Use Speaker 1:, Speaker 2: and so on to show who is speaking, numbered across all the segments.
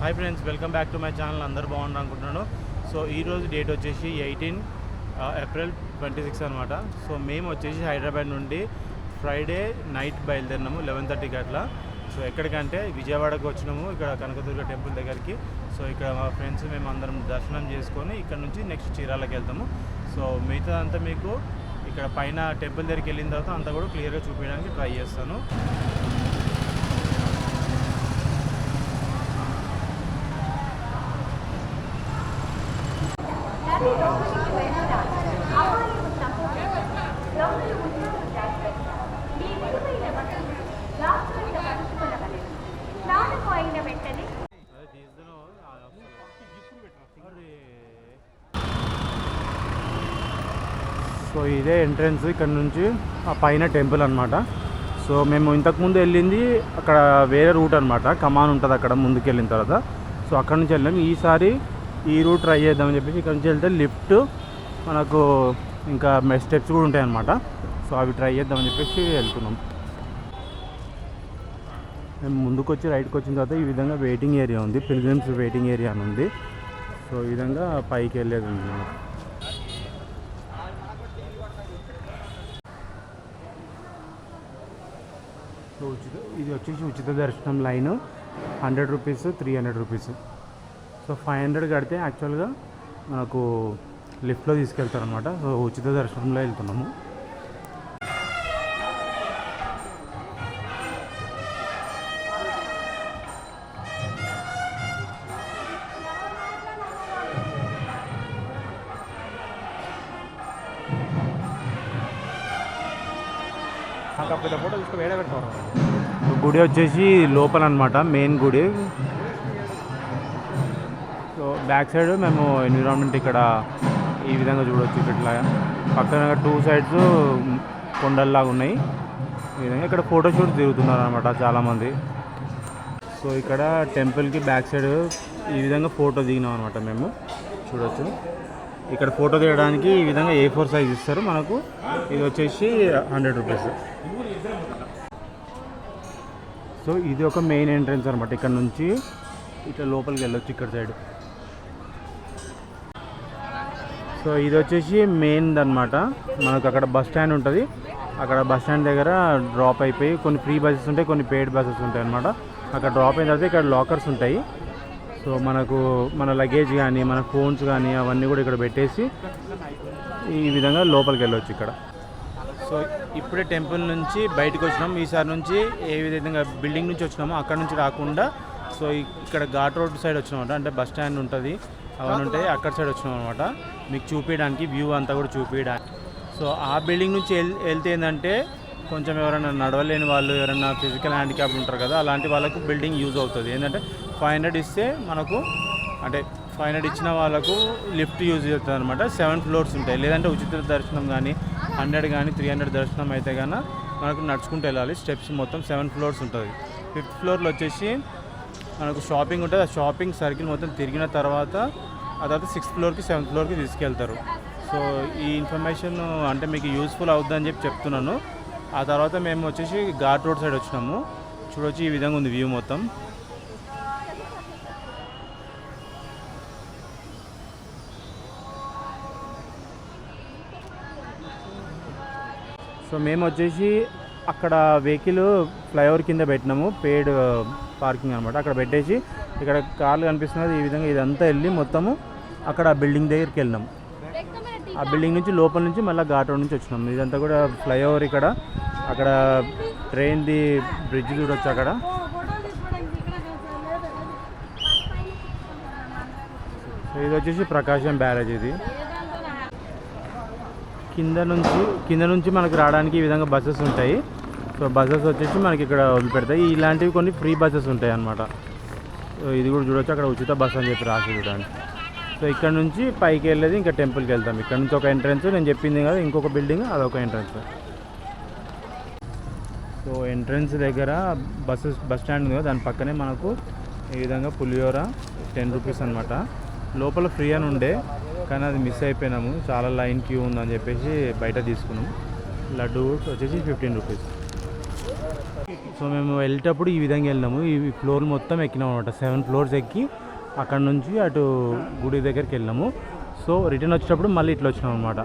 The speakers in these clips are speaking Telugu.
Speaker 1: Hi friends, welcome back to my channel. అందరూ బాగున్నారు అనుకుంటున్నాను. సో ఈరోజు డేట్ వచ్చేసి 18 ఏప్రిల్ 26 అనమాట. సో మేము వచ్చేసి హైదరాబాద్ నుండి ఫ్రైడే నైట్ బయలుదేరినాము 11:30కి అట్లా. సో ఎక్కడికంటే విజయవాడకు వచ్చినాము, ఇక్కడ కనకదుర్గ టెంపుల్ దగ్గరికి. సో ఇక్కడ మా ఫ్రెండ్స్ మేము అందరం దర్శనం చేసుకొని ఇక్కడ నుంచి నెక్స్ట్ చీరాలకి వెళ్తాము. సో మిగతా అంతా మీకు ఇక్కడ పైన టెంపుల్ దగ్గరికి వెళ్ళిన తర్వాత అంతా కూడా క్లియర్గా చూపించడానికి ట్రై చేస్తాను. సో ఇదే ఎంట్రన్స్, ఇక్కడ నుంచి ఆ పైన టెంపుల్ అనమాట. సో మేము ఇంతకుముందు వెళ్ళింది అక్కడ వేరే రూట్ అనమాట, కమాన్ ఉంటుంది అక్కడ ముందుకు వెళ్ళిన తర్వాత. సో అక్కడ నుంచి వెళ్ళాము. ఈసారి ఈ రూట్ ట్రై చేద్దామని చెప్పేసి ఇక్కడ నుంచి వెళ్తే లిఫ్ట్ మనకు ఇంకా స్టెప్స్ కూడా ఉంటాయి అన్నమాట. సో అవి ట్రై చేద్దామని చెప్పేసి వెళ్తున్నాం. మేము ముందుకు వచ్చి రైట్కి వచ్చిన తర్వాత ఈ విధంగా వెయిటింగ్ ఏరియా ఉంది, పిల్గ్రిమ్స్ వెయిటింగ్ ఏరియా అని ఉంది. సో ఈ విధంగా పైకి వెళ్ళేది ఉంది. సో ఇది వచ్చేసి ఉచిత దర్శనం లైన్ 100 రూపీస్, 300 రూపీస్. సో 500 కడితే యాక్చువల్గా మనకు లిఫ్ట్లో తీసుకెళ్తారనమాట. సో ఉచిత దర్శనంలో వెళ్తున్నాము. గుడి వచ్చేసి లోపల అనమాట, మెయిన్ గుడి. సో బ్యాక్ సైడ్ మేము ఎన్విరాన్మెంట్ ఇక్కడ ఈ విధంగా చూడవచ్చు. ఇట్లా పక్కన 2 సైడ్స్ కొండల్లాగా ఉన్నాయి. ఈ విధంగా ఇక్కడ ఫోటోషూట్ తిరుగుతున్నారు అనమాట చాలామంది. సో ఇక్కడ టెంపుల్కి బ్యాక్ సైడ్ ఈ విధంగా ఫోటో దిగినాం అనమాట. మేము చూడవచ్చు ఇక్కడ ఫోటో తీయడానికి ఈ విధంగా A4 సైజ్ ఇస్తారు మనకు. ఇది వచ్చేసి 100 రూపీస్. సో ఇది ఒక మెయిన్ ఎంట్రన్స్ అనమాట. ఇక్కడ నుంచి ఇట్లా లోపలికి వెళ్ళొచ్చు ఇక్కడ సైడ్. సో ఇది వచ్చేసి మెయిన్ అనమాట. మనకు అక్కడ బస్ స్టాండ్ ఉంటుంది. అక్కడ బస్ స్టాండ్ దగ్గర డ్రాప్ అయిపోయి కొన్ని ఫ్రీ బస్సెస్ ఉంటాయి, కొన్ని పెయిడ్ బస్సెస్ ఉంటాయి అనమాట. అక్కడ డ్రాప్ అయిన తర్వాత ఇక్కడ లాకర్స్ ఉంటాయి. సో మనకు మన లగేజ్ కానీ మన ఫోన్స్ కానీ అవన్నీ కూడా ఇక్కడ పెట్టేసి ఈ విధంగా లోపలికి వెళ్ళవచ్చు ఇక్కడ. సో ఇప్పుడే టెంపుల్ నుంచి బయటకు వచ్చినాం. ఈసారి నుంచి ఏ విధంగా బిల్డింగ్ నుంచి వచ్చినామో అక్కడ నుంచి రాకుండా సో ఇక్కడ ఘాట్ రోడ్ సైడ్ వచ్చినాం అనమాట. అంటే బస్ స్టాండ్ ఉంటుంది, అవన్నీ ఉంటాయి, అక్కడ సైడ్ వచ్చినాం అనమాట. మీకు చూపించడానికి వ్యూ అంతా కూడా చూపించడానికి. సో ఆ బిల్డింగ్ నుంచి వెళ్తే ఏంటంటే కొంచెం ఎవరైనా నడవలేని వాళ్ళు, ఎవరైనా ఫిజికల్ హ్యాండిక్యాప్ ఉంటారు కదా, అలాంటి వాళ్ళకు బిల్డింగ్ యూజ్ అవుతుంది. ఏంటంటే 500 ఇస్తే మనకు, అంటే 500 ఇచ్చిన వాళ్ళకు లిఫ్ట్ యూజ్ అవుతుంది అనమాట. 7 ఫ్లోర్స్ ఉంటాయి. లేదంటే ఉచిత దర్శనం కానీ 100 కానీ 300 దర్శనం అయితే కన్నా మనకు నడుచుకుంటూ వెళ్ళాలి. స్టెప్స్ మొత్తం 7 ఫ్లోర్స్ ఉంటుంది. 5th ఫ్లోర్లో వచ్చేసి మనకు షాపింగ్ ఉంటుంది. ఆ షాపింగ్ సర్కిల్ మొత్తం తిరిగిన తర్వాత ఆ తర్వాత 6th ఫ్లోర్కి 7th ఫ్లోర్కి తీసుకెళ్తారు. సో ఈ ఇన్ఫర్మేషన్ అంటే మీకు యూస్ఫుల్ అవుతుందని చెప్పి చెప్తున్నాను. ఆ తర్వాత మేము వచ్చేసి ఘాట్ రోడ్ సైడ్ వచ్చినాము. చూడొచ్చు ఈ విధంగా ఉంది వ్యూ మొత్తం. సో మేము వచ్చేసి అక్కడ వెహికల్ ఫ్లైఓవర్ కింద పెట్టినాము, పెయిడ్ పార్కింగ్ అనమాట. అక్కడ పెట్టేసి ఇక్కడ కార్లు కనిపిస్తున్నది ఈ విధంగా ఇదంతా వెళ్ళి మొత్తము అక్కడ బిల్డింగ్ దగ్గరికి వెళ్ళినాము. ఆ బిల్డింగ్ నుంచి లోపల నుంచి మళ్ళీ ఘాట్ రోడ్ నుంచి వచ్చినాము. ఇదంతా కూడా ఫ్లైఓవర్. ఇక్కడ అక్కడ ట్రైన్ది బ్రిడ్జ్ చూడొచ్చు. అక్కడ ఇది వచ్చేసి ప్రకాశం బ్యారేజ్. ఇది కింద నుంచి మనకు రావడానికి ఈ విధంగా బస్సెస్ ఉంటాయి. సో బస్సెస్ వచ్చేసి మనకి ఇక్కడ వదిలిపెడతాయి. ఇలాంటివి కొన్ని ఫ్రీ బస్సెస్ ఉంటాయి అన్నమాట. సో ఇది కూడా చూడొచ్చు, అక్కడ ఉచిత బస్ అని చెప్పి రాసి చూడండి. సో ఇక్కడ నుంచి పైకి వెళ్ళేది ఇంకా టెంపుల్కి వెళ్తాం. ఇక్కడ నుంచి ఒక ఎంట్రన్స్, నేను చెప్పింది కదా ఇంకొక బిల్డింగ్, అదొక ఎంట్రన్స్. సో ఎంట్రన్స్ దగ్గర బస్ స్టాండ్ ఉంది కదా, దాని పక్కనే మనకు ఈ విధంగా పులిహోర 10 రూపీస్ అనమాట. లోపల ఫ్రీ అని ఉండే కానీ అది మిస్ అయిపోయినాము, చాలా లైన్ క్యూ ఉందని చెప్పేసి బయట తీసుకున్నాం. లడ్డు వచ్చేసి 15 రూపీస్. సో మేము వెళ్ళేటప్పుడు ఈ విధంగా వెళ్ళినాము. ఈ ఫ్లోర్ మొత్తం ఎక్కినాం అనమాట. 7 ఫ్లోర్స్ ఎక్కి అక్కడ నుంచి అటు గుడి దగ్గరికి వెళ్ళినాము. సో రిటర్న్ వచ్చేటప్పుడు మళ్ళీ ఇట్లా వచ్చినాం అనమాట.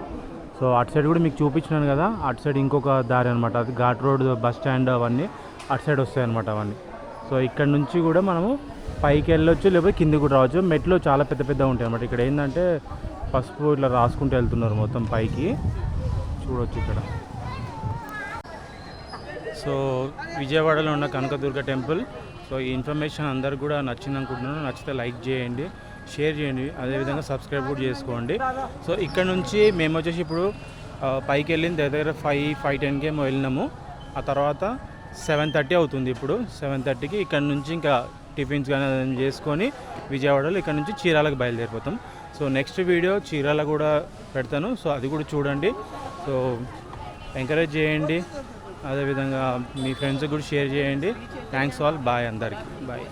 Speaker 1: సో అటు సైడ్ కూడా మీకు చూపించినాను కదా, అటు సైడ్ ఇంకొక దారి అనమాట. అది ఘాట్ రోడ్, బస్ స్టాండ్ అవన్నీ అటు సైడ్ వస్తాయి అనమాట అవన్నీ. సో ఇక్కడ నుంచి కూడా మనము పైకి వెళ్ళొచ్చు, లేకపోతే కిందికి కూడా రావచ్చు. మెట్లు చాలా పెద్ద పెద్దగా ఉంటాయి అనమాట. ఇక్కడ ఏంటంటే పసుపు ఇట్లా రాసుకుంటూ వెళ్తున్నారు మొత్తం పైకి, చూడవచ్చు ఇక్కడ. సో విజయవాడలో ఉన్న కనకదుర్గ టెంపుల్. సో ఈ ఇన్ఫర్మేషన్ అందరికి కూడా నచ్చింది అనుకుంటున్నాను. నచ్చితే లైక్ చేయండి, షేర్ చేయండి, అదేవిధంగా సబ్స్క్రైబ్ కూడా చేసుకోండి. సో ఇక్కడ నుంచి మేము వచ్చేసి ఇప్పుడు పైకి వెళ్ళిన దగ్గర 5:10కి ఏమో వెళ్ళినాము. ఆ తర్వాత 7:30 అవుతుంది. ఇప్పుడు 7:30కి ఇక్కడ నుంచి ఇంకా టిఫిన్స్ కానీ చేసుకొని విజయవాడలో ఇక్కడ నుంచి చీరాలకు బయలుదేరిపోతాం. సో నెక్స్ట్ వీడియో చీరాల కూడా పెడతాను. సో అది కూడా చూడండి. సో ఎంకరేజ్ చేయండి, అదేవిధంగా మీ ఫ్రెండ్స్కి కూడా షేర్ చేయండి. థ్యాంక్స్ ఆల్, బాయ్ అందరికీ, బాయ్.